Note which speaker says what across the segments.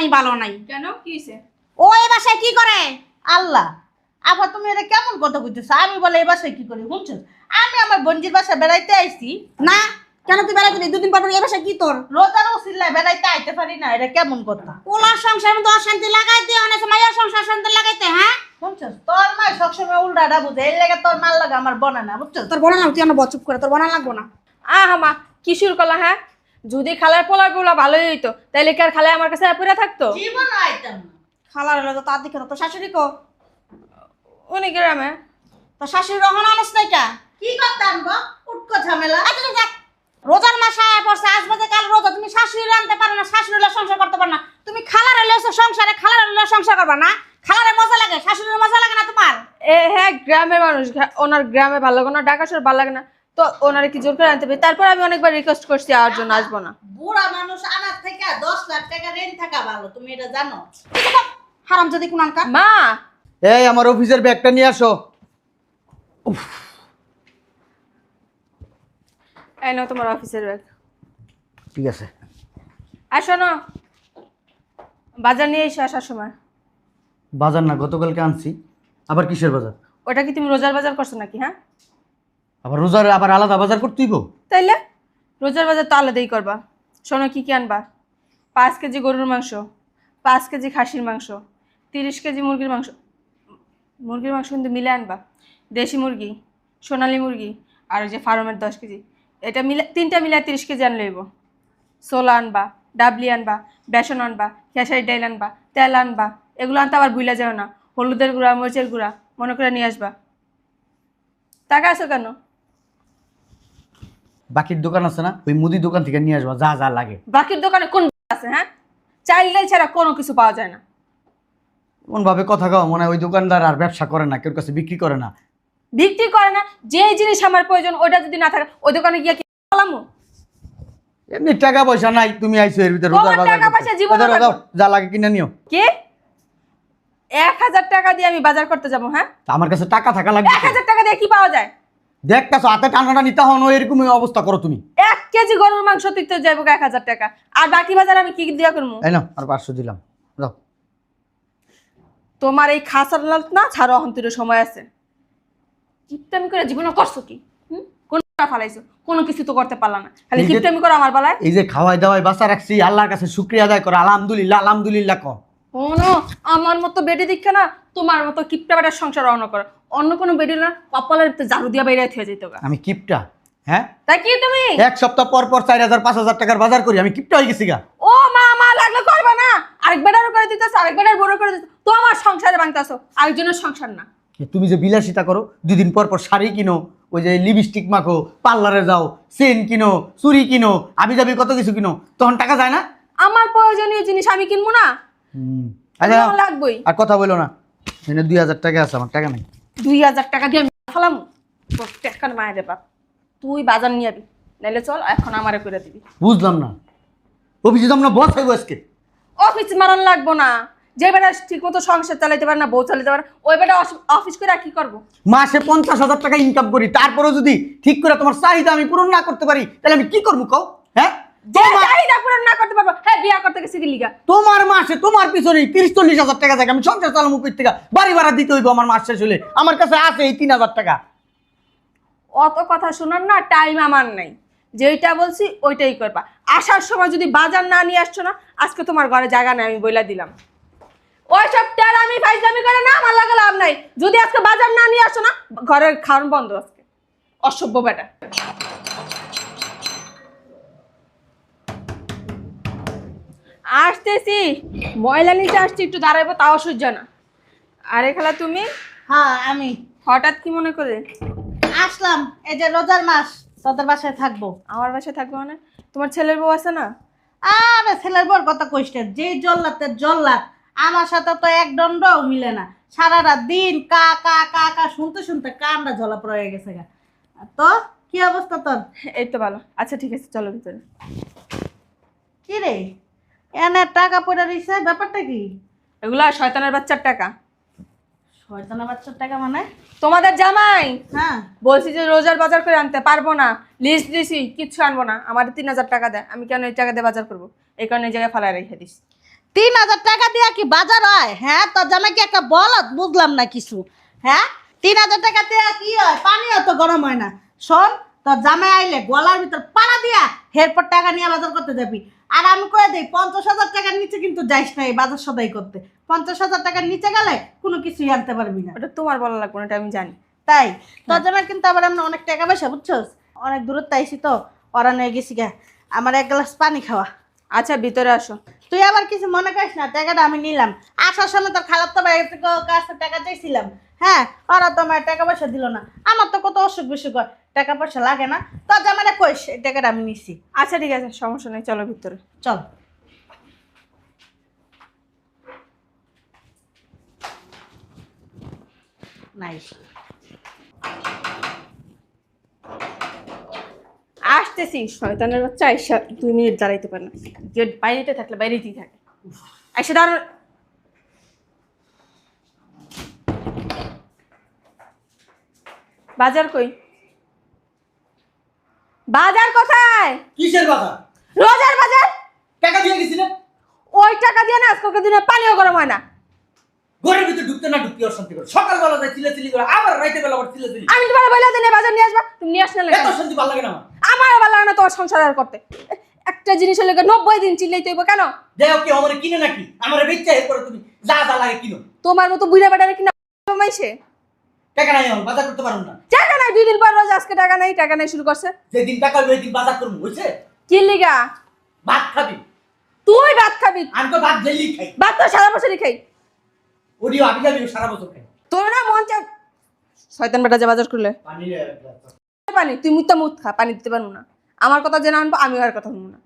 Speaker 1: জানি ভালো নাই।
Speaker 2: কেন কি হইছে?
Speaker 1: ও এই বাসায় কি করে? আল্লাহ, আপা তুমি এটা কেমন কথা কইতেছ? আমি বলে এই বাসায় কি করি শুনছ? আমি আমার বঞ্জির বাসায় বেড়াইতে আইছি না। কেন তুই বেড়াইতে নেই? দুদিন পর এই বাসায় কি তোর? রোজার ওসিল্লায় বেড়াইতে আইতে পারি না, এটা কেমন কথা? ওলার সংসার মধ্যে অশান্তি লাগাইতে অনেক মায়ের সংসার শান্তি লাগাইতে, হ্যাঁ শুনছ? তোর মা সবসময় উল্টাটা বুঝে, এর লেগে তোর মাল লাগা আমার বনা না, বুঝছ? তোর বনা না, তুই আমার বচুপ করে, তোর বনা লাগবো না।
Speaker 2: মা কি শুরু করলা? হ্যাঁ, যদি খালার পোলা ভালোই হইতো তাইলে কি আর খালায় আমার কাছে পড়ে থাকতো?
Speaker 1: জীবন আইতাম না। খালার হলো তো তার দিকে তো শাশুড়ি কো
Speaker 2: উনি গ্রামে।
Speaker 1: তোর শাশুড়ি রহন আনস নাই কা? কি করতে আনবো? উটকো ঝামেলা। আচ্ছা দেখ, রোজার মাস আয়া পড়ছে, আজ বাজে কাল রোজা, তুমি শাশুড়ি আনতে পারো না, শাশুড়ি সংসার করতে পারো না। তুমি খালার লইছো সংসারে, খালার লইছো সংসার করবা না? খালারে মজা লাগে, শাশুড়ির মজা লাগে না তোমার?
Speaker 2: হ্যাঁ, গ্রামের মানুষ, ওনার গ্রামে ভালো লাগে না, ঢাকা শহর ভালো লাগে না, তো ওনারে কি জোর করে আনতে হবে? তারপর আমি অনেকবার রিকোয়েস্ট করছি আর জন্য আসবো না।
Speaker 1: বুড়া মানুষ আনার থেকে 10 লাখ টাকা রেন্ট থাকা ভালো, তুমি এটা জানো? হারাম যদি কোন আনকা।
Speaker 2: মা,
Speaker 3: এই আমার অফিসের ব্যাগটা নিয়ে আসো।
Speaker 2: এই নাও তোমার অফিসের ব্যাগ।
Speaker 3: ঠিক আছে।
Speaker 2: আর শোনো, বাজার নিয়ে এসো আসার সময়।
Speaker 3: বাজার না, গতকালকে আনছি। আবার কিসের বাজার?
Speaker 2: ওটা কি তুমি রোজার বাজার করছো নাকি? হ্যাঁ,
Speaker 3: আবার রোজার আবার আলাদা বাজার করতে হইব?
Speaker 2: তাইলে রোজার বাজার তো আলাদাই করবা। শোনো, কি কি আনবা? 5 কেজি গরুর মাংস, 5 কেজি খাসির মাংস, 30 কেজি মুরগির মাংস। মুরগির মাংস কিন্তু মিলে আনবা। দেশি মুরগি, সোনালী মুরগি, আর ওই যে ফার্মের 10 কেজি, এটা মিলে 3টা মিলে 30 কেজি আনলে হইব। সোলা আনবা, ডাবলি আনবা, বেসন আনবা, খেসারি ডাইল আনবা, তেল আনবা। এগুলো আনতে আবার ভুলে যাও না। হলুদের গুঁড়া, মরিচের গুঁড়া মনে করে নিয়ে আসবা। টাকা আছে কেন?
Speaker 3: বাকির দোকান আছে না, ওই মুদি দোকান থেকে নিয়ে আসবা যা যা লাগে।
Speaker 2: বাকির দোকানে কোন আছে? হ্যাঁ, চাইল ডাল ছাড়া কোনো কিছু পাওয়া যায় না।
Speaker 3: এমন ভাবে কথা কও মনে হয় ওই দোকানদার আর ব্যবসা করে না, কেউ কাছে বিক্রি করে না।
Speaker 2: বিক্রি করে না? যেই জিনিস আমার প্রয়োজন ওটা যদি না থাকে ওই দোকানে গিয়ে কি পালামু?
Speaker 3: এমনি টাকা পয়সা নাই, তুমি আইছো এর ভিতরে
Speaker 2: তোমার
Speaker 3: রোজার বাজার
Speaker 2: টাকা পয়সা
Speaker 3: করতে।
Speaker 2: জীবনে
Speaker 3: দাও,
Speaker 2: থাকবে।
Speaker 3: দাও, যা লাগে কিনে নিও।
Speaker 2: কি 1000 টাকা দিয়ে আমি বাজার করতে যাবো? হ্যাঁ,
Speaker 3: আমার কাছে টাকা থাকা লাগবে।
Speaker 2: 1000 টাকা দিয়ে কি পাওয়া যায়?
Speaker 3: দেখতাছো হাতে টানাটা নিতে হন, এরকম অবস্থা করো তুমি।
Speaker 2: 1 কেজি গরুর মাংস তুই তো যাইবো 1000 টাকা, আর বাকি বাজার আমি কি দিয়া করবো?
Speaker 3: এই নাও আর 500 দিলাম, দাও।
Speaker 2: তোমার এই খাসার লালত না ছাড়ো, অহন্তির সময় আছে। কিপটামি করে জীবনে করছো কি? কোন ফালাইছো? কোনো কিছু তো করতে পারলা না, খালি
Speaker 3: এই যে-
Speaker 2: কিপটামি করো আমার বেলায়।
Speaker 3: এই যে খাওয়াই দাওয়াই বাঁচা রাখছি, আল্লাহর কাছে শুকরিয়া আদায় করো। আলহামদুলিল্লাহ, আলহামদুলিল্লাহ কও।
Speaker 2: কোনো আমার মতো বেডি দীক্ষা না, তোমার মতো কিপটা বেটার সংসার অন্য করো। অন্য কোনো বেডি না কপালের ঝাড়ু দিয়া বাইরে হয়ে যেত গা।
Speaker 3: আমি কিপটা? হ্যাঁ,
Speaker 2: তাই কি তুমি?
Speaker 3: এক সপ্তাহ পর পর 4000 5000 টাকার বাজার করি, আমি কিপটা হয়ে গেছি গা।
Speaker 2: ও মা লাগলে করবে না, আরেক বেটারও করে দিতেছো, আরেক বেটার বড় করে দিতেছো, তো আমার সংসারে ভাঙতেছো, আরেকজনের সংসার না।
Speaker 3: তুমি যে বিলাসিতা করো, 2 দিন পর পর শাড়ি কিনো, ওই যে লিপস্টিক মাখো, পার্লারে যাও, চেন কিনো, চুরি কিনো, আবি যাবি কত কিছু কিনো, তখন টাকা যায় না?
Speaker 2: আমার প্রয়োজনীয় জিনিস আমি কিনবো না?
Speaker 3: আচ্ছা,
Speaker 2: আমার লাগবেই।
Speaker 3: আর কথা বলো না। এখানে 2000 টাকা আছে, আমার টাকা নেই।
Speaker 2: 2000 টাকা দিয়ে আমি ফেলাম? টাকার মায়া দেবা, তুই বাজার নিয়ে আবি, নাইলে চল এখন আমারে করে দিবি।
Speaker 3: বুঝলাম না, অফিসে তোমরা বস হইব আজকে।
Speaker 2: অফিস মারান লাগবো না, যে বেটা ঠিক মতো সংসার চালাইতে পারে না, বউ চালাইতে পারে, ওই বেটা অফিস করে কি করবো?
Speaker 3: মাসে 50,000 টাকা ইনকাম করি, তারপরেও যদি ঠিক করে তোমার চাহিদা আমি পূরণ না করতে পারি, তাহলে আমি কি করবো কও? হ্যাঁ,
Speaker 2: যে চাহিদা পূরণ না করতে পারবো, হ্যাঁ বিয়া করতে গেছি কি লিগা?
Speaker 3: তোমার মাসে তোমার পিছনে 30-40 হাজার টাকা থাকে, আমি সংসার চালামু কই থেকে? বাড়ি ভাড়া দিতে হইব আমার মাস শেষ হলে, আমার কাছে আছে এই 3000 টাকা।
Speaker 2: অত কথা শোনার না টাইম আমার নাই, যেইটা বলছি ওইটাই করবা। আসার সময় যদি বাজার না নিয়ে আসছো না, আজকে তোমার ঘরে জায়গা নেই, আমি বইলা দিলাম। ওইসব টার আমি ফাইজলামি করে না, আমার লাগে লাভ নাই। যদি আজকে বাজার না নিয়ে আসো না, ঘরের খাওয়ান বন্ধ আজকে। অসভ্য বেটা। আসতেছি, ময়লা নিচে আসছি, একটু দাঁড়াইবো তাও সহ্য না। আরে খালা তুমি
Speaker 1: হ্যাঁ আমি
Speaker 2: হঠাৎ কি মনে করে
Speaker 1: আসলাম? এই যে রোজার মাস তোদের বাসায় থাকবো।
Speaker 2: আমার বাসায় থাকবে মানে? তোমার ছেলের বউ আছে না?
Speaker 1: আরে ছেলের বর কথা কইস না, যে জল্লাতের জল্লাদ, আমার সাথে তো এক দণ্ডও মিলে না। সারা রাত দিন কা কা কা কা শুনতে শুনতে কানটা ঝলা পড়ে গেছে গা। তো কি অবস্থা তোর?
Speaker 2: এই তো ভালো। আচ্ছা ঠিক আছে, চলো ভিতরে।
Speaker 1: কি রে, এনে টাকা পড়ে রইছে, ব্যাপারটা কি?
Speaker 2: এগুলা শয়তানের বাচ্চার টাকা।
Speaker 1: শয়তানের বাচ্চার টাকা মানে?
Speaker 2: তোমাদের জামাই
Speaker 1: হ্যাঁ,
Speaker 2: বলছি যে রোজার বাজার করে আনতে পারবো না, লিস্ট দিছি, কিচ্ছু আনবো না, আমার 3000 টাকা দেয়, আমি কেন এই টাকা দিয়ে বাজার করবো? এই কারণে এই জায়গায় ফালায় রেখে দিস।
Speaker 1: 3,000 টাকা দিয়া কি বাজার হয়? হ্যাঁ, তোর জামাই কি একটা বলদ? বুঝলাম না কিছু। হ্যাঁ, 3,000 টাকা দিয়া কি হয়? পানিও তো গরম হয় না। শোন, তোর জামাই আইলে গলার ভিতর পাড়া দিয়া এরপর টাকা নিয়ে বাজার করতে যাবি। আর আমি কয়ে দিই 50,000 টাকার নিচে কিন্তু যাইস না এই বাজার সদাই করতে। 50,000 টাকার নিচে গেলে কোনো কিছুই আনতে পারবি না।
Speaker 2: ওটা তোমার বলা লাগবে না, এটা আমি জানি।
Speaker 1: তাই তোর জামাই কিন্তু আবার আমরা অনেক টাকা পয়সা, বুঝছস? অনেক দূরত্ব আইসি তো, ওরা নিয়ে গেছি গা। আমার এক গ্লাস পানি খাওয়া।
Speaker 2: আচ্ছা ভিতরে আসো।
Speaker 1: তুই আবার কিছু মনে করিস না, টাকাটা আমি নিলাম। আসার সময় তোর খারাপ তো ভাই কাছে টাকা চাইছিলাম। হ্যাঁ, ওরা তো আমার টাকা পয়সা দিল না। আমার তো কত অসুখ বিসুখ হয়, টাকা পয়সা লাগে না। তোর জামাইরা কইস এই টাকাটা আমি নিছি।
Speaker 2: আচ্ছা ঠিক আছে, সমস্যা নেই, চলো ভিতরে।
Speaker 1: চল। নাইস।
Speaker 2: আসতেছি, শয়তানের বাচ্চা আইসা 2 মিনিট দাঁড়াইতে পারে না। গেট বাইরেতে থাকলে বাইরেতেই থাকে। আইসা দাঁড়। বাজার কই? বাজার কোথায়?
Speaker 3: কিসের কথা?
Speaker 2: রোজার বাজার।
Speaker 3: টাকা দিয়ে গেছিলেন?
Speaker 2: ওই টাকা দিয়ে না আজকালকার দিনে পানিও গরম হয় না।
Speaker 3: ঘরের ভিতরে ঢুকতে না ঢুকতে অশান্তি করে, সকালবেলা যায় চিল্লাচিল্লি করে, আবার রাইতে বেলা আবার চিল্লাচিল্লি।
Speaker 2: আমি তোমার বলে দিনে বাজার নিয়ে আসবা, তুমি নিয়ে আসলে
Speaker 3: এত শান্তি ভালো লাগে না
Speaker 2: আমার ভালো লাগে না তোমার সংসার আর করতে। একটা জিনিসের লেগে 90 দিন চিল্লাইতে হইব কেন?
Speaker 3: যাই হোক, কি আমার কিনে নাকি আমার বেচা এরপরে তুমি যা যা লাগে কিনো।
Speaker 2: তোমার মতো বুড়া বেটারে কিনা মাইছে
Speaker 3: টাকা নাই, আমার বাজার করতে পারুন না।
Speaker 2: টাকা নাই, 2 দিন পর রোজ আজকে টাকা নাই শুরু করছে।
Speaker 3: যেদিন টাকা হবে ওই দিন বাজার করবো, বুঝছে?
Speaker 2: কি লিগা?
Speaker 3: ভাত খাবি?
Speaker 2: তুই ভাত খাবি?
Speaker 3: আমি তো ভাত ডেলি খাই।
Speaker 2: ভাত তো সারা বছরই খাই।
Speaker 3: ওডিও আমি যাবি সারা বছর খাই।
Speaker 2: তোর না মন চায় শয়তান বেটা যে বাজার করলে
Speaker 3: পানি
Speaker 2: পানি, তুই মুত্তা মুত খা, পানি দিতে পারবো না। আমার কথা জেনে আনবো, আমি আর কথা শুনবো না।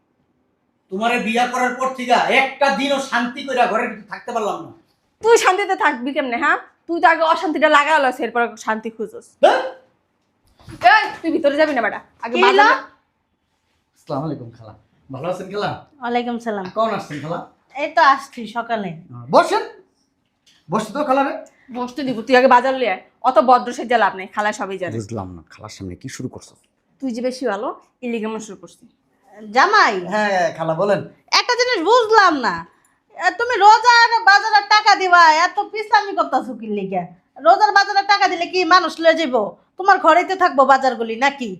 Speaker 3: তোমারে বিয়া করার পর থেকে একটা দিনও শান্তি কইরা ঘরের ভিতরে থাকতে পারলাম না।
Speaker 2: তুই শান্তিতে থাকবি কেমনে? হ্যাঁ, তুই তো আগে অশান্তিটা লাগালো, এরপর শান্তি খুঁজোস।
Speaker 3: হ্যাঁ?
Speaker 2: এই তুই ভিতরে যাবি না বেটা, আগে
Speaker 1: কি
Speaker 2: বাজার।
Speaker 1: হলো?
Speaker 3: আসসালামু আলাইকুম খালা, ভালো আছেন খালা?
Speaker 1: ওয়ালাইকুম সালাম।
Speaker 3: কেমন আসছেন খালা?
Speaker 1: এই তো আসছি সকালে।
Speaker 3: বসেন, বসে তো খালা রে।
Speaker 2: বসতে দিব, তুই আগে বাজার লিয়ে আয়। অত বদ্র সেজে লাভ নেই, খালা সবই জানে।
Speaker 3: বুঝলাম না খালার সামনে কি শুরু করছো?
Speaker 2: তুই যে বেশি ভালো ইলিগেমন শুরু করছিস।
Speaker 1: জামাই,
Speaker 3: হ্যাঁ খালা বলেন।
Speaker 1: একটা জিনিস বুঝলাম না, তুমি রোজার বাজারের টাকা দিবা, এত পিছলামি করতেছো কি লিগা? রোজার বাজারের টাকা দিলে কি মানুষ লয়ে যাব? তোমার ঘরেতে থাকবো বাজারগুলি নাকি?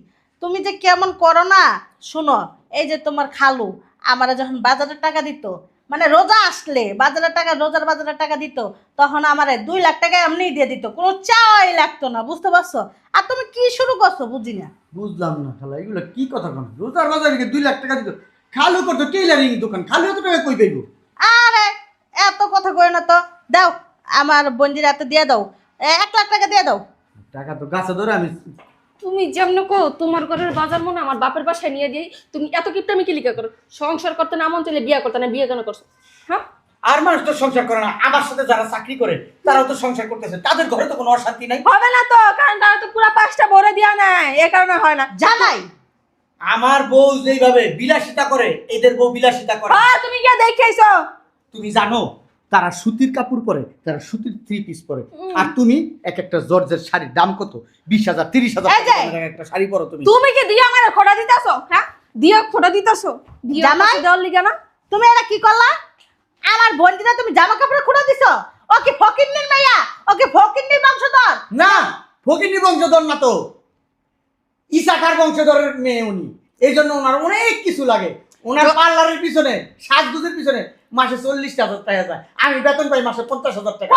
Speaker 1: তুমি যে কেমন করো না, শুনো। এই যে তোমার খালু আমারা যখন বাজারের টাকা দিত, মানে রোজা আসলে বাজারের টাকা, রোজার বাজারের টাকা দিত, তখন আমারে 2 লাখ টাকা এমনিই দিয়ে দিত, কোনো চাই লাগতো না, বুঝতে পারছো? আর তুমি কি শুরু করছো বুঝি না।
Speaker 3: বুঝলাম না খালা, এগুলো কি কথা কোন? রোজার বাজারে 2 লাখ টাকা দিত, খালু করতো টেইলারিং দোকান, খালু এত টাকা কই পাইবো?
Speaker 1: আরে এত কথা কই না তো, দাও আমার বন্দির হাতে দিয়ে দাও, 1 লাখ টাকা দিয়ে দাও।
Speaker 3: টাকা তো গাছে ধরে আমি।
Speaker 2: তুমি যেমন কো তোমার ঘরের বাজার মনে আমার বাপের বাসায় নিয়ে দিই, তুমি এত কিপটামি কি লিখা করো? সংসার করতে না মন চাইলে বিয়ে করতে না, বিয়ে কেন করছো? হ্যাঁ,
Speaker 3: আর মানুষ তো সংসার করে না, আমার সাথে যারা চাকরি করে তারাও তো সংসার করতেছে, তাদের ঘরে তো কোনো অশান্তি নাই।
Speaker 2: হবে না তো, কারণ তারা তো পুরো 5টা ভরে দিয়া নাই, এই কারণে হয় না।
Speaker 1: জামাই,
Speaker 3: আমার বউ যেইভাবে বিলাসিতা করে, এদের বউ বিলাসিতা করে।
Speaker 2: হ্যাঁ, তুমি কি দেখাইছো?
Speaker 3: তুমি জানো তারা সুতির কাপড় পরে, তারা সুতির 3 পিস পরে, আর তুমি এক একটা জর্জের শাড়ির দাম কত? 20,000 30,000
Speaker 2: এই যে,
Speaker 3: টাকা একটা শাড়ি পরো তুমি।
Speaker 2: তুমি কি দিয়া আমার খোটা দিতাছো? হ্যাঁ, দিয়া খোটা দিতাছো? দিয়া
Speaker 1: জামাই?
Speaker 2: দেওয়ার লিগা না?
Speaker 1: তুমি এটা কি করলা? আমার বন্দিরা তুমি জামা কাপড় খুলে দিছো? ও কি ফকিন্নির মাইয়া? ও কি ফকিন্নির বংশধর?
Speaker 3: না, ফকিনি বংশধর না তো, ইসাকার বংশধরের মেয়ে উনি। এই জন্য ওনার অনেক কিছু লাগে। ওনার পার্লারের পিছনে, সাজগুজের পিছনে মাসে 40,000 টাকা যায়, আমি বেতন পাই মাসে 50,000 টাকা।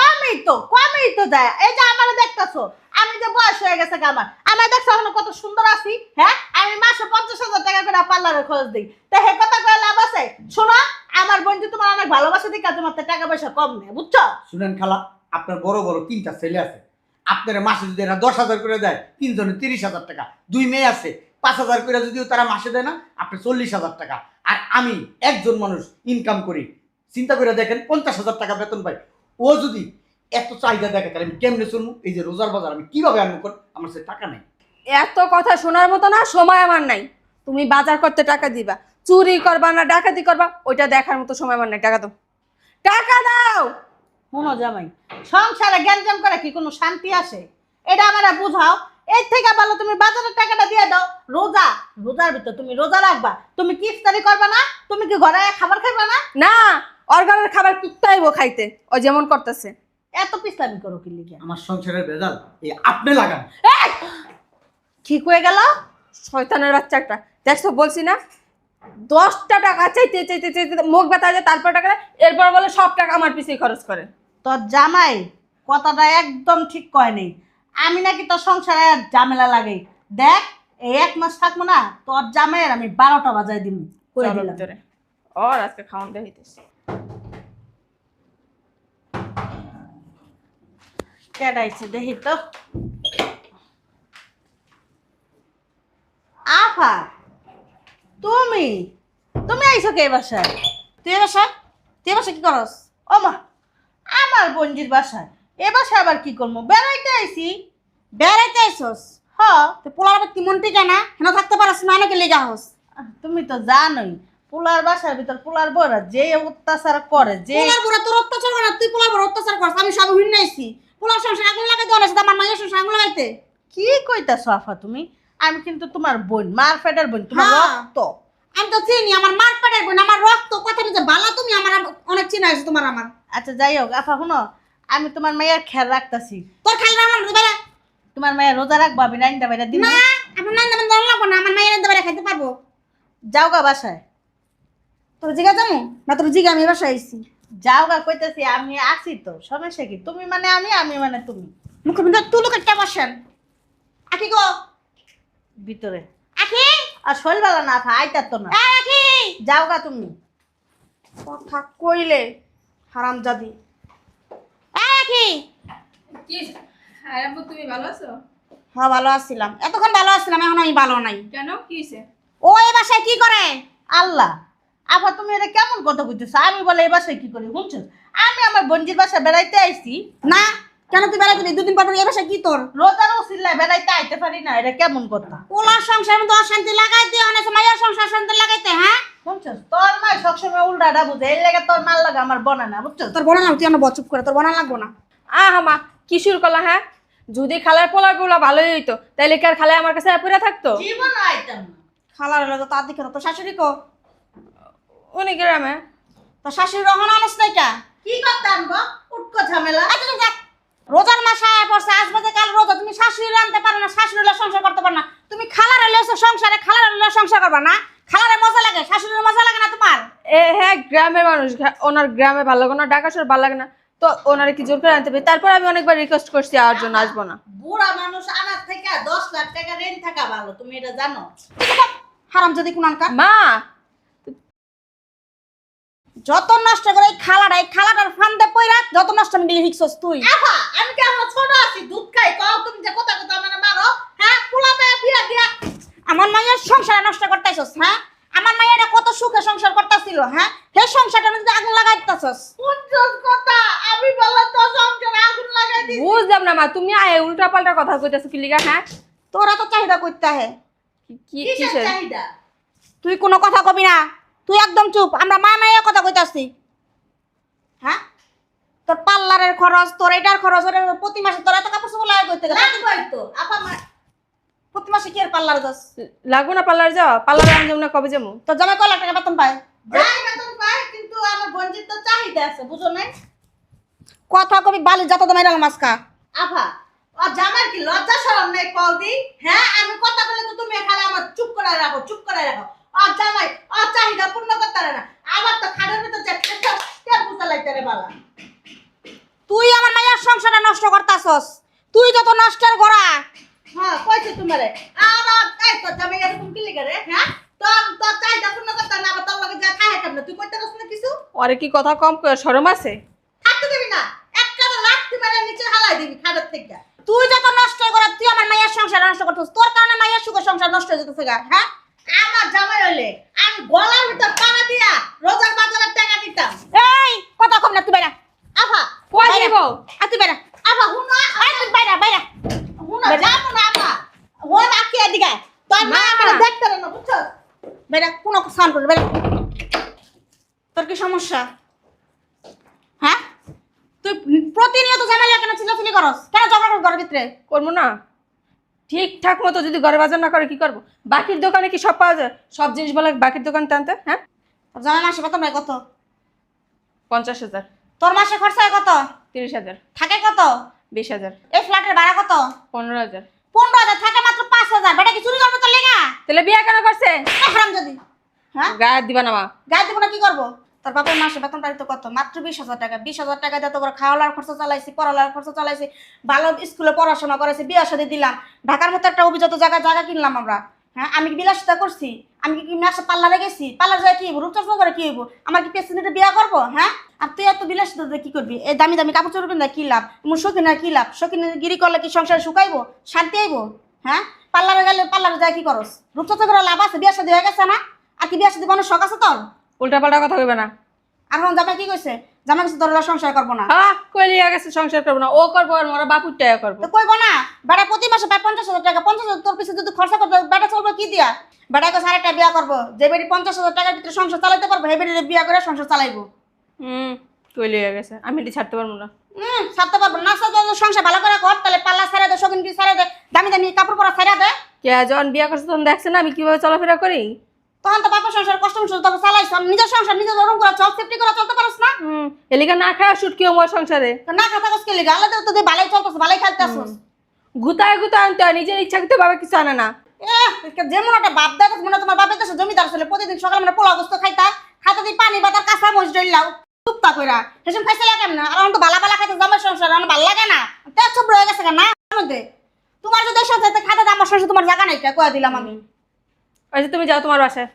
Speaker 1: কমই তো যায়। এই যে আমারে দেখতাছো, আমি যে বয়স হয়ে গেছে আমার, আমার দেখছো এখন কত সুন্দর আছি। হ্যাঁ, আমি মাসে 50,000 টাকা করে পার্লারে খরচ দিই, তো হে কথা কয়ে লাভ আছে? শোনো, আমার বন্ধু তোমার অনেক ভালোবাসা দিকে তোমার তো টাকা পয়সা কম নেই, বুঝছো?
Speaker 3: শুনেন খালা, আপনার বড় বড় 3টা ছেলে আছে, আপনার মাসে যদি এরা 10,000 করে দেয়, 3 জনে 30,000 টাকা, 2 মেয়ে আছে 5,000 করে যদিও তারা মাসে দেয় না, আপনি 40,000 টাকা। আর আমি একজন মানুষ ইনকাম করি, চিন্তা করে দেখেন 50,000 টাকা বেতন পাই। ও যদি এত চাহিদা দেখে তাহলে আমি কেমনে চলবো? এই যে রোজার বাজার আমি কিভাবে আনবো? আমার সে টাকা নেই।
Speaker 2: এত কথা শোনার মতো না সময় আমার নাই। তুমি বাজার করতে টাকা দিবা, চুরি করবা না ডাকাতি করবা, ওইটা দেখার মতো সময় আমার নাই। টাকা দাও, টাকা দাও।
Speaker 1: শোনো জামাই, সংসারে গ্যাঞ্জাম করে কি কোনো শান্তি আসে? এটা আমারে বুঝাও। এর থেকে ভালো তুমি বাজারের টাকাটা দিয়ে দাও। রোজার ভিতর তুমি রোজা রাখবা, তুমি কি ইফতারি করবা না? তুমি কি ঘরে খাবার খাইবা না?
Speaker 2: না, ওর ঘরের খাবার কুত্তাইবো খাইতে ও যেমন করতেছে।
Speaker 1: এত পিছলামি করো কি লিগে?
Speaker 3: আমার সংসারের ভেজাল এই আপনি লাগান।
Speaker 1: ঠিক হয়ে গেল।
Speaker 2: শয়তানের বাচ্চা একটা, দেখছো বলছি না 10টা টাকা চাইতে চাইতে চাইতে মুখ ব্যথা যায়, তারপর টাকা দেয়, এরপর বলে সব টাকা আমার পিছিয়ে খরচ করে।
Speaker 1: তোর জামাই কথাটা একদম ঠিক কয় নেই। আমি নাকি তোর সংসারে আর ঝামেলা লাগে। দেখ এই 1 মাস থাকবো না, তোর জামাইয়ের আমি 12টা বাজায় দিব। কই
Speaker 2: চলো
Speaker 1: দিলাম।
Speaker 2: ভিতরে, ওর আজকে খাওয়ান দিয়ে হইতেছে।
Speaker 1: কেডাইছে দেখি তো। আফা তুমি তুমি আইছো কে বাসায়?
Speaker 4: তুই এ বাসায় কি করস?
Speaker 1: ও মা, আমার বঞ্জির বাসায়। এ বাসায় আবার কি করবো? বেড়াইতে আইছি।
Speaker 4: বেড়াইতে আইসস?
Speaker 1: হ,
Speaker 4: তুই পোলার কি মন টিকা না, হেন থাকতে পারস না, অনেকে লেগা হস।
Speaker 1: তুমি তো জানোই পোলার বাসার ভিতর পোলার বড়া যে অত্যাচার করে, যে
Speaker 4: পোলার বুড়া তোর অত্যাচার করে না, তুই পোলার বুড়া অত্যাচার করস। আমি সব হুইন নাইছি। পোলার সংসার আগুন লাগাইতে অনেক আমার মায়ের সংসার আগুন লাগাইতে।
Speaker 1: কি কইতাছো আফা তুমি? আমি কিন্তু তোমার বোন, মার ফেটার বোন, তোমার
Speaker 4: হ্যাঁ।
Speaker 1: রক্ত।
Speaker 4: আমি তো চিনি, আমার মার পেটের বোন, আমার রক্ত। কথাটা যে বালা, তুমি আমার অনেক চিনা হয়েছে তোমার আমার।
Speaker 1: আচ্ছা যাই হোক আফা, শুনো, আমি তোমার মায়ের খেয়াল রাখতাছি।
Speaker 4: তোর খালি রান্না বেড়া
Speaker 1: তোমার মায়ের রোজা রাখবো, আমি রাইনটা বাইরে দিন।
Speaker 4: না, আমার নাম নাম জানা লাগবো না, আমার মায়ের এনে বেড়া খাইতে পারবো।
Speaker 1: যাও গা বাসায়।
Speaker 4: তোর জিগা যাবো না, তোর জিগা আমি বাসায় আইছি।
Speaker 1: যাও গা কইতাছি, আমি আছি তো, সমস্যা কি? তুমি মানে আমি, আমি মানে তুমি।
Speaker 4: মুখে মুখে তুলো কেটে বসেন। আকি গো,
Speaker 1: ভিতরে
Speaker 4: আকি,
Speaker 1: আর শৈলবেলা না আফা, আইতা তো না।
Speaker 4: এই আকি।
Speaker 1: যাও গা তুমি।
Speaker 4: কথা কইলে হারামজাদি। এই আকি।
Speaker 2: কি হ্যাঁ তুমি ভালো আছো?
Speaker 4: হ্যাঁ ভালো আছিলাম, এতক্ষণ ভালো আছিলাম, এখন আমি ভালো নাই।
Speaker 2: কেন কি হয়েছে?
Speaker 4: ও এই বাসায় কি করে?
Speaker 1: আল্লাহ, আফা তুমি এটা কেমন কথা কইতেছো? আমি বলে এই বাসায় কি করি শুনছো? আমি আমার বঞ্জির বাসায় বেড়াইতে আইছি।
Speaker 4: না, কেন তুই বেড়াইতে যাবি? 2 দিন পর পর এই বাসায় কি তোর?
Speaker 1: রোজার উসিল্লায় বেড়াইতে আইতে পারি না, এটা কেমন কথা?
Speaker 4: পোলার সংসার মধ্যে অশান্তি লাগাই দিয়ে অনেক মায়ের সংসার শান্তি লাগাইতে। হ্যাঁ,
Speaker 1: শুনছো, তোর মা সবসময় উল্টাটা বুঝে, এর লেগে তোর মার লাগে আমার বনে না, বুঝছো?
Speaker 4: তোর বোনা লাগবে, তুই আমার বচুপ করে, তোর বোনা লাগবো না।
Speaker 2: আহা মা, কি শুরু করলা? হ্যাঁ, যদি খালার পোলার পোলা ভালোই হইতো, তাইলে কি আর খালায় আমার কাছে পুরা থাকতো?
Speaker 1: জীবন আইতাম না।
Speaker 4: খালার হলো তো তার দিকে তোর শাশুড়ি কো?
Speaker 2: উনি গ্রামে।
Speaker 4: তোর শাশুড়ি রহন আনস নাই কা?
Speaker 1: কি করতাম গো? উটকো ঝামেলা।
Speaker 4: আচ্ছা তুই দেখ, রোজার মাস আয়া পড়ছে, আজ বাজে কাল রোজা, তুমি শাশুড়ি আনতে পারো না, শাশুড়ি হলে সংসার করতে পারো না। তুমি খালার হলে সংসারে, খালার হলে সংসার করবা না? খালারে মজা লাগে, শাশুড়ির মজা লাগে না তোমার?
Speaker 2: হ্যাঁ, গ্রামের মানুষ, ওনার গ্রামে ভালো লাগে না, ঢাকা শহর ভালো লাগে না, তো ওনারে কি জোর করে আনতে পারি? তারপর আমি অনেকবার রিকোয়েস্ট করছি আর জন্য আসবো না।
Speaker 1: বুড়া মানুষ আনার থেকে 10 লাখ টাকা রেন্ট থাকা ভালো, তুমি এটা জানো?
Speaker 4: হারাম যদি কুনানকা
Speaker 2: মা,
Speaker 4: যত নষ্ট করে এই খালাটার ফান্দে পইরা যত নষ্ট আমি গেলি হিকছস তুই।
Speaker 1: আফা, আমি কি আমরা ছোট আছি দুধ খাই? কও তুমি যে কথা কথা মানে মারো, হ্যাঁ? পোলা মেয়ে বিয়া দিয়া
Speaker 4: আমার মায়ের সংসার নষ্ট করতেছস। হ্যাঁ, আমার মায়েরা কত সুখে সংসার করতেছিল। হ্যাঁ, সেই সংসারটা মধ্যে আগুন লাগাই দিতেছস।
Speaker 1: উজ্জ্বল কথা। আমি বললাম তো সংসারে আগুন লাগাই দিই।
Speaker 2: বুঝলাম না মা, তুমি আয় উল্টা পাল্টা কথা কইতাছো কি লিগা? হ্যাঁ,
Speaker 4: তোরা তো চাহিদা করতে হে,
Speaker 2: কি
Speaker 1: কিসের
Speaker 2: কিসের?
Speaker 1: চাহিদা?
Speaker 4: তুই কোনো কথা কবি না, তুই একদম চুপ। আমরা মায়ের কথা কইতাছি। হ্যাঁ, তোর পার্লারের খরচ, তোর এটার খরচ, ওর প্রতি মাসে তোর এত কাপড় চোপড় লাগে করতে গেলে
Speaker 1: লাগবেই তো আপা।
Speaker 4: প্রতি মাসে কি আর পার্লার যাস?
Speaker 2: লাগবো না পার্লার যাওয়া? পার্লারে আমি যাবো না, কবে যাবো?
Speaker 4: তোর জামাই কয় লাখ টাকা বেতন পায়?
Speaker 1: যাই বেতন পাই, কিন্তু আমার বঞ্চিত তো চাহিদা আছে, বুঝো নাই?
Speaker 4: কথা কবি বালি যত দামে রাখ মাসকা।
Speaker 1: আফা, আর জামার কি লজ্জা শরম নাই কল দি? হ্যাঁ, আমি কথা বলে তো তুমি এখানে আমার চুপ করে রাখো, চুপ করে রাখো। আর জামাই আর চাহিদা পূর্ণ করতে পারে না, আবার তো খাটের ভিতর যে টেম্পু চালাইতে রে বালা।
Speaker 4: তুই আমার মায়ের সংসারটা নষ্ট করতাছস, তুই যত নষ্টের গোড়া।
Speaker 1: হ্যাঁ, কইছে তোমারে। আর এই তো জামাই এরকম কি লিখে রে? হ্যাঁ, তোর চাহিদা পূর্ণ করতে না, আবার তোর লগে যা খায় কেমনে? তুই কইতে পারছ না কিছু?
Speaker 2: ওরে কি কথা কম শরম আছে?
Speaker 1: থাকতে দিবি না, একটা লাঠি মেরে নিচে হালাই দিবি খাটের থেকে।
Speaker 4: তুই যত নষ্ট করা, তুই আমার মায়ের সংসার নষ্ট করছিস। তোর কারণে মায়ের সুখের সংসার নষ্ট হয়ে যেতেছে গা। হ্যাঁ,
Speaker 1: আমার জামাই হইলে আমি গলার ভিতর পানা দিয়া রোজার বাজারের টাকা দিতাম।
Speaker 4: এই কথা কম না, তুই বাইরা।
Speaker 1: আফা,
Speaker 2: কই
Speaker 4: বাইরা।
Speaker 2: দিব?
Speaker 4: আর তুই বাইরা।
Speaker 1: আফা হুনা,
Speaker 4: এই তুই বাইরা, বাইরা।
Speaker 1: হুনা যাবো না আফা। ওর আকি এদিকে আয়। তোর মা আমার দেখতে না, বুঝছো?
Speaker 4: বাইরা, কোনো সাউন্ড করবি বাইরা। তোর কি সমস্যা? হ্যাঁ, তুই প্রতিনিয়ত ঝামেলা কেন চিল্লাচিল্লি করস? কেন ঝগড়া করস ঘরের ভিতরে?
Speaker 2: করবো না? ঠিকঠাক মতো যদি ঘরে বাজার না করে কি করবো? বাকির দোকানে কি সব পাওয়া যায়? সব জিনিস বলে বাকির দোকানে টানতে? হ্যাঁ,
Speaker 4: তোর জামাই মাসে বেতন পায় কত?
Speaker 2: 50,000।
Speaker 4: তোর মাসে খরচা হয় কত?
Speaker 2: 30,000।
Speaker 4: থাকে কত?
Speaker 2: 20,000।
Speaker 4: এই ফ্ল্যাটের ভাড়া কত?
Speaker 2: 15,000।
Speaker 4: 15,000, থাকে মাত্র 5,000। বেটা কি চুরি করবে তোর লেগা?
Speaker 2: তাহলে বিয়ে কেন করছে?
Speaker 4: হারাম যদি। হ্যাঁ,
Speaker 2: গায়ে দিবা না মা।
Speaker 4: গায়ে দেবো না কি করবো? তোর বাপের মাসে বেতন পাইতো কত? মাত্র 20,000 টাকা। 20,000 টাকা দিয়ে তো করে খাওয়ার খরচা চালাইছি, পড়ার খরচা চালাইছি, ভালো স্কুলে পড়াশোনা করেছি, বিয়ে শাদী দিলাম, ঢাকার মতো একটা অভিজাত জায়গা কিনলাম আমরা। হ্যাঁ, আমি কি বিলাসিতা করছি? আমি কি মাসে পার্লারে গেছি? পার্লার যায় কি হইব? রূপচর্চা করে কি হইব? আমার কি প্রেসিডেন্টে বিয়ে করবো? হ্যাঁ, আর তুই এত বিলাসিতা দিয়ে কি করবি? এই দামি দামি কাপড় চোপড় কিনলে কি লাভ? এমন শৌখিন কি লাভ? শৌখিন গিরি করলে কি সংসার শুকাইবো? শান্তি আইবো? হ্যাঁ, পার্লারে গেলে পার্লারে যায় কি করস? রূপচর্চা করে লাভ আছে? বিয়ে শাদী হয়ে গেছে না? আর কি বিয়ে শাদী বানানোর শখ আছে তোর?
Speaker 2: উল্টাপাল্টা কথা কইবে না।
Speaker 4: আর এখন জামাই কি কইছে? জামাই কইছে তোর লগে সংসার করবো না।
Speaker 2: হ্যাঁ, কইলিয়া গেছে সংসার করবো না, ও করবো আর মোরা বাপুরটাই করবো।
Speaker 4: তো কইবো না? বেটা প্রতি মাসে পায় 50,000 টাকা। 50,000 তোর পিছে যদি খরচা করতে বেটা চলবে কি দিয়া? বেটাকে সাড়েটা বিয়া করবো। যে বেটি 50,000 টাকার ভিতরে সংসার চালাতে পারবো, সেই বেটির বিয়া করে সংসার চালাইবো।
Speaker 2: কইলিয়া গেছে, আমি এটি ছাড়তে পারবো না।
Speaker 4: ছাড়তে পারবো না। সংসার ভালো করে কর, তাহলে পাল্লা ছাড়া দে, শৌখিন কি ছাড়া দে, দামি দামি কাপড় পরা ছাড়া দে।
Speaker 2: কে যখন বিয়ে করছে তখন দেখছে না আমি কিভাবে চলাফেরা করি।
Speaker 4: তখন তো বাপের সংসার কষ্ট মষ্ট তখন চালাইছ। নিজের সংসার নিজের ওরকম করে চল, সেফটি করে চলতে পারছ না?
Speaker 2: এলিকা না খাওয়া শুট কি আমার সংসারে।
Speaker 4: তো না খাতা কষ্ট লিগা আল্লাহ তো তুই ভালোই চলতেছ, ভালোই খেলতেছস।
Speaker 2: গুতায় গুতায় আনতে হয়, নিজের ইচ্ছা করতে বাবা কিছু আনে না।
Speaker 4: যেমন একটা বাপ দেখো, মনে হয় তোমার বাপের কাছে জমিদার ছিল, প্রতিদিন সকালে মানে পোলা গোস্ত খাইতা, খাইতে দিয়ে পানি বা তার কাঁচা মরিচ ডইলাও টুকটা কইরা হেসম খাইছিল কেমন? আর এখন তো বালা বালা খাইতে জামার সংসার আমার ভালো লাগে না, তেজ সব রয়ে গেছে না মধ্যে। তোমার যদি সাথে খাইতে আমার সংসার তোমার জায়গা নাই, কয়া দিলাম আমি।
Speaker 2: ওই যে তুমি যাও তোমার বাসায়।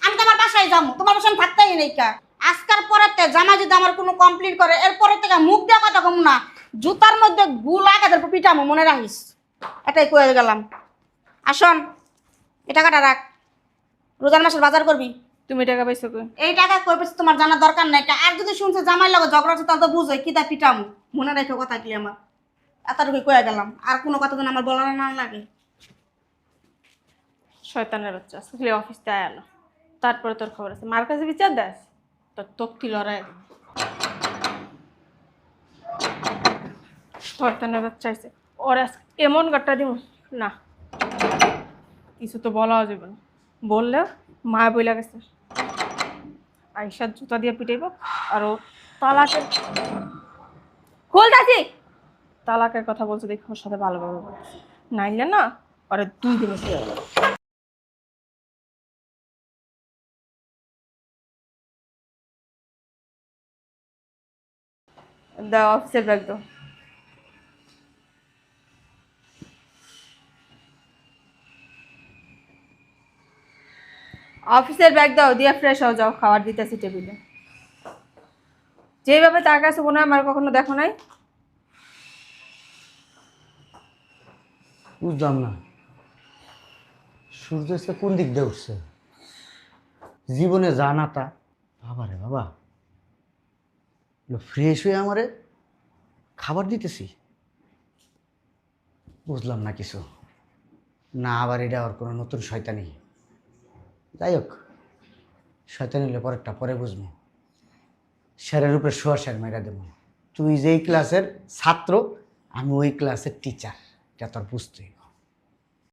Speaker 4: আমি তো আমার বাসায় যাবো, তোমার বাসায় থাকতেই নেই কা। আজকার পরের জামা যদি আমার কোনো কমপ্লিট করে, এরপরের থেকে মুখ দেওয়া কথা কম না, জুতার মধ্যে গুলা কাদের পিটামো, মনে রাখিস। এটাই কয়ে গেলাম। আসন, এই টাকাটা রাখ, রোজার মাসের বাজার করবি।
Speaker 2: তুমি টাকা পাইছো কই?
Speaker 4: এই টাকা কই পেছ তোমার জানার দরকার নাই। আর যদি শুনছে জামাই লাগে ঝগড়া হচ্ছে, তাহলে তো বুঝোই কি তা পিটামো। মনে রেখে কথা কি আমার, এতটুকু কয়ে গেলাম। আর কোনো কথা যেন আমার বলার না লাগে।
Speaker 2: শয়তানের বাচ্চা, আজকে অফিসতে আয়ালো, তারপরে তোর খবর আছে। মার কাছে বিচার দেস, তোর তক্তি লড়াই। শয়তানের বাচ্চা আছে, ওর আজকে এমন গাট্টা দিব না, কিছু তো বলাও যাবে না। বললে মা বইলা গেছে আইসার জুতা দিয়ে পিটাইব। আর ও তালাকের খুলতাছি, তালাকের কথা বলছে দেখি ওর সাথে ভালোভাবে বলছে, নাইলে না ওরা 2 দিনে ছেড়ে দেবে। দাও অফিসের ব্যাগ দাও। অফিসের ব্যাগ দাও, দিয়ে ফ্রেশ হয়ে যাও, খাবার দিতেছি টেবিলে। যেভাবে তার কাছে মনে হয় আমার কখনো দেখো নাই।
Speaker 3: বুঝলাম না, সূর্য আজকে কোন দিক দিয়ে উঠছে? জীবনে জানা তা বাবা রে বাবা, ফ্রেশ হয়ে আমারে খাবার দিতেছি। বুঝলাম না কিছু, না আবার এটা আর কোনো নতুন শয়তানি। যাই হোক, শয়তানি হলে পরেরটা পরে বুঝবো। স্যারের উপরে শোয়া স্যার মেরা দেবো। তুই যেই ক্লাসের ছাত্র, আমি ওই ক্লাসের টিচার, এটা তোর বুঝতে।